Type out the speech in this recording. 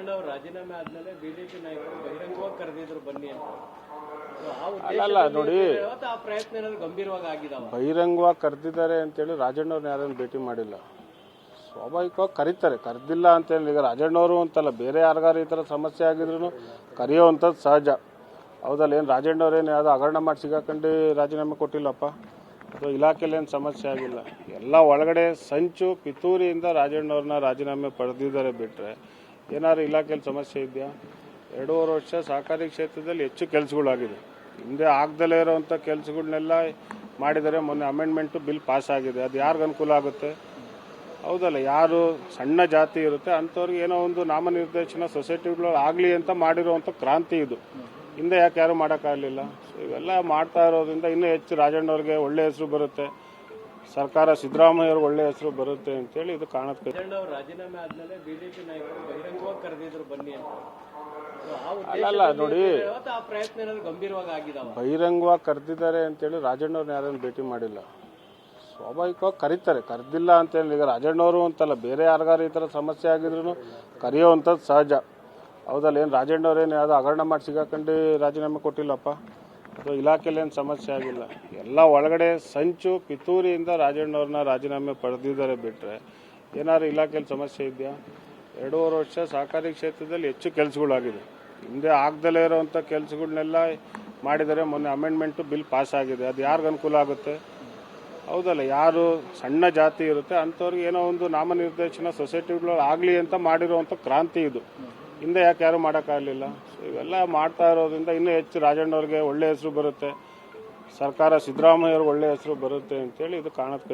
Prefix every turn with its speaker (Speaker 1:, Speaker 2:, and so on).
Speaker 1: ರಾಜಣ್ಣ ಅವರು ರಾಜೀನಾಮೆ ಆದ್ಮೇಲೆ ಬಿಜೆಪಿ ನಾಯಕರು ಬಹಿರಂಗವಾಗಿ ಕರೆದಿದ್ರು ಬನ್ನಿ ಅಂತ.
Speaker 2: ಅಲ್ಲ ನೋಡಿ,
Speaker 1: ಆ ಪ್ರಯತ್ನ ಏನಾದ್ರು ಗಂಭೀರವಾಗಿ ಆಗಿದಾವ?
Speaker 2: ಬಹಿರಂಗವಾಗಿ ಕರೆದಿದ್ದಾರೆ ಅಂತೇಳಿ ರಾಜಣ್ಣವ್ರನ್ನ ಯಾರನ್ನು ಭೇಟಿ ಮಾಡಿಲ್ಲ. ಸ್ವಾಭಾವಿಕವಾಗಿ ಕರೀತಾರೆ, ಕರೆದಿಲ್ಲ ಅಂತೇಳಿ. ಈಗ ರಾಜಣ್ಣವರು ಅಂತಲ್ಲ, ಬೇರೆ ಯಾರಿಗಾರು ಈ ಥರ ಸಮಸ್ಯೆ ಆಗಿದ್ರು ಕರೆಯೋವಂಥದ್ದು ಸಹಜ. ಹೌದಲ್ಲ? ಏನು ರಾಜಣ್ಣವ್ರೇನು ಯಾವುದೋ ಹಗರಣ ಮಾಡಿ ಸಿಗಾಕೊಂಡು ರಾಜೀನಾಮೆ ಕೊಟ್ಟಿಲ್ಲಪ್ಪ, ಅಥವಾ ಇಲಾಖೆಯಲ್ಲಿ ಏನು ಸಮಸ್ಯೆ ಆಗಿಲ್ಲ. ಎಲ್ಲ ಒಳಗಡೆ ಸಂಚು ಪಿತೂರಿಯಿಂದ ರಾಜಣ್ಣವ್ರನ್ನ ರಾಜೀನಾಮೆ ಪಡೆದಿದ್ದಾರೆ ಬಿಟ್ಟರೆ ಏನಾದ್ರು ಇಲಾಖೆಯಲ್ಲಿ ಸಮಸ್ಯೆ ಇದೆಯಾ? 2.5 ವರ್ಷ ಸಹಕಾರಿ ಕ್ಷೇತ್ರದಲ್ಲಿ ಹೆಚ್ಚು ಕೆಲಸಗಳಾಗಿದೆ. ಹಿಂದೆ ಆಗದಲ್ಲೇ ಇರೋವಂಥ ಕೆಲಸಗಳನ್ನೆಲ್ಲ ಮಾಡಿದರೆ. ಮೊನ್ನೆ ಅಮೆಂಡ್ಮೆಂಟು ಬಿಲ್ ಪಾಸ್ ಆಗಿದೆ. ಅದು ಯಾರಿಗೆ ಅನುಕೂಲ ಆಗುತ್ತೆ? ಹೌದಲ್ಲ? ಯಾರು ಸಣ್ಣ ಜಾತಿ ಇರುತ್ತೆ ಅಂಥವ್ರಿಗೆ ಏನೋ ಒಂದು ನಾಮನಿರ್ದೇಶನ ಸೊಸೈಟಿಗಳು ಆಗಲಿ ಅಂತ ಮಾಡಿರುವಂಥ ಕ್ರಾಂತಿ ಇದು. ಹಿಂದೆ ಯಾಕೆ ಯಾರು ಮಾಡೋಕ್ಕಾಗಲಿಲ್ಲ? ಇವೆಲ್ಲ ಮಾಡ್ತಾ ಇರೋದ್ರಿಂದ ಇನ್ನೂ ಹೆಚ್ಚು ರಾಜಣ್ಣವ್ರಿಗೆ ಒಳ್ಳೆ ಹೆಸರು ಬರುತ್ತೆ, ಸರ್ಕಾರ ಸಿದ್ದರಾಮಯ್ಯವ್ರಿಗೆ ಒಳ್ಳೆ ಹೆಸರು ಬರುತ್ತೆ ಅಂತೇಳಿ ಇದು ಕಾಣುತ್ತೆ.
Speaker 1: ರಾಜಣ್ಣವ್ರು ರಾಜೀನಾಮೆ ಆದ್ಮೇಲೆ ಬಿಜೆಪಿ ನಾಯಕರು ಬಹಿರಂಗವಾಗಿ ಕರೆದಿದ್ರು ಬನ್ನಿ ಅಂತ.
Speaker 2: ಅಲ್ಲ ನೋಡಿ,
Speaker 1: ಆ ಪ್ರಯತ್ನ ಏನಾದ್ರು ಗಂಭೀರವಾಗಿ ಆಗಿದಾವ?
Speaker 2: ಬಹಿರಂಗವಾಗಿ ಕರೆದಿದ್ದಾರೆ ಅಂತೇಳಿ ರಾಜಣ್ಣವ್ರನ್ನ ಯಾರನ್ನು ಭೇಟಿ ಮಾಡಿಲ್ಲ. ಸ್ವಾಭಾವಿಕವಾಗಿ ಕರೀತಾರೆ, ಕರೆದಿಲ್ಲ ಅಂತೇಳಿ. ಈಗ ರಾಜಣ್ಣವರು ಅಂತಲ್ಲ, ಬೇರೆ ಯಾರಿಗಾರು ಈ ಥರ ಸಮಸ್ಯೆ ಆಗಿದ್ರು ಕರೆಯೋವಂಥದ್ದು ಸಹಜ. ಹೌದಲ್ಲ? ಏನು ರಾಜಣ್ಣವ್ರೇನು ಯಾವುದೋ ಹಗರಣ ಮಾಡಿ ಸಿಗಾಕೊಂಡು ರಾಜೀನಾಮೆ ಕೊಟ್ಟಿಲ್ಲಪ್ಪ, ಅಥವಾ ಇಲಾಖೆಯಲ್ಲಿ ಏನು ಸಮಸ್ಯೆ ಆಗಿಲ್ಲ. ಎಲ್ಲ ಒಳಗಡೆ ಸಂಚು ಪಿತೂರಿಯಿಂದ ರಾಜಣ್ಣವ್ರನ್ನ ರಾಜೀನಾಮೆ ಪಡೆದಿದ್ದಾರೆ ಬಿಟ್ಟರೆ ಏನಾದ್ರು ಇಲಾಖೆಯಲ್ಲಿ ಸಮಸ್ಯೆ ಇದೆಯಾ? 2.5 ವರ್ಷ ಸಹಕಾರಿ ಕ್ಷೇತ್ರದಲ್ಲಿ ಹೆಚ್ಚು ಕೆಲಸಗಳಾಗಿದೆ. ಹಿಂದೆ ಆಗದಲ್ಲೇ ಇರೋವಂಥ ಕೆಲಸಗಳನ್ನೆಲ್ಲ ಮಾಡಿದರೆ. ಮೊನ್ನೆ ಅಮೆಂಡ್ಮೆಂಟು ಬಿಲ್ ಪಾಸ್ ಆಗಿದೆ. ಅದು ಯಾರಿಗೆ ಅನುಕೂಲ ಆಗುತ್ತೆ? ಹೌದಲ್ಲ? ಯಾರು ಸಣ್ಣ ಜಾತಿ ಇರುತ್ತೆ ಅಂಥವ್ರಿಗೆ ಏನೋ ಒಂದು ನಾಮನಿರ್ದೇಶನ ಸೊಸೈಟಿಗಳು ಆಗಲಿ ಅಂತ ಮಾಡಿರುವಂಥ ಕ್ರಾಂತಿ ಇದು. ಹಿಂದೆ ಯಾಕೆ ಯಾರು ಮಾಡೋಕ್ಕಾಗಲಿಲ್ಲ? ಇವೆಲ್ಲ ಮಾಡ್ತಾ ಇರೋದ್ರಿಂದ ಇನ್ನೂ ಹೆಚ್ಚು ರಾಜಣ್ಣವ್ರಿಗೆ ಒಳ್ಳೆ ಹೆಸರು ಬರುತ್ತೆ, ಸರ್ಕಾರ ಸಿದ್ದರಾಮಯ್ಯವ್ರಿಗೆ ಒಳ್ಳೆ ಹೆಸರು ಬರುತ್ತೆ ಅಂತೇಳಿ ಇದು ಕಾಣುತ್ತೆ.